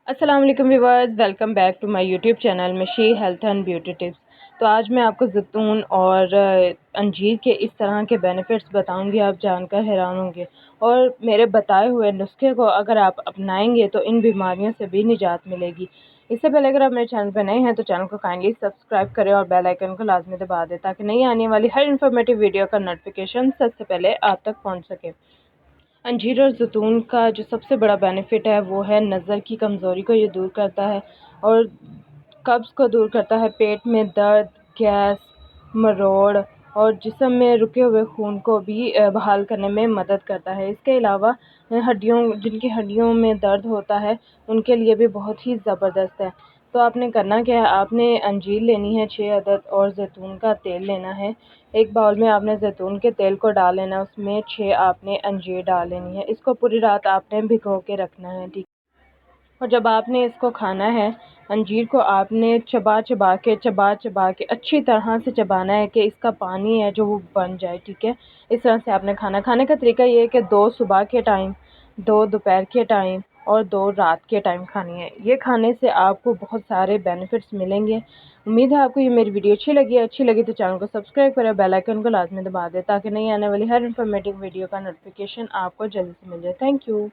अस्सलाम वालेकुम viewers, welcome back to my YouTube channel मशी हेल्थ एंड ब्यूटी टिप्स। तो आज मैं आपको ज़ैतून और अंजीर के इस तरह के बेनिफिट्स बताऊंगी, आप जानकर हैरान होंगे। और मेरे बताए हुए नुस्खे को अगर आप अपनाएंगे तो इन बीमारियों से भी निजात मिलेगी। इससे पहले अगर आप मेरे चैनल पर नए हैं तो चैनल को काइंडली सब्सक्राइब करें और बेल आइकन को लाजमी दबा दें ताकि नई आने वाली हर इन्फॉर्मेटिव वीडियो का नोटिफिकेशन सबसे पहले आप तक पहुँच सके। अंजीर और ज़ैतून का जो सबसे बड़ा बेनिफिट है वो है नज़र की कमज़ोरी को ये दूर करता है और कब्ज़ को दूर करता है, पेट में दर्द, गैस, मरोड़ और जिस्म में रुके हुए खून को भी बहाल करने में मदद करता है। इसके अलावा जिनकी हड्डियों में दर्द होता है उनके लिए भी बहुत ही ज़बरदस्त है। तो आपने करना क्या है, आपने अंजीर लेनी है 6 अदद और ज़ैतून का तेल लेना है। एक बाउल में आपने ज़ैतून के तेल को डाल लेना है, उसमें 6 आपने अंजीर डाल लेनी है। इसको पूरी रात आपने भिगो के रखना है, ठीक। और जब आपने इसको खाना है, अंजीर को आपने चबा चबा के अच्छी तरह से चबाना है कि इसका पानी है जो वो बन जाए, ठीक है। इस तरह से आपने खाने का तरीका ये है कि 2 सुबह के टाइम, 2 दोपहर के टाइम और 2 रात के टाइम खानी है। ये खाने से आपको बहुत सारे बेनिफिट्स मिलेंगे। उम्मीद है आपको ये मेरी वीडियो अच्छी लगी तो चैनल को सब्सक्राइब करें, बेल आइकन को लाजमी दबा दें ताकि नई आने वाली हर इन्फॉर्मेटिव वीडियो का नोटिफिकेशन आपको जल्दी से मिल जाए। Thank you.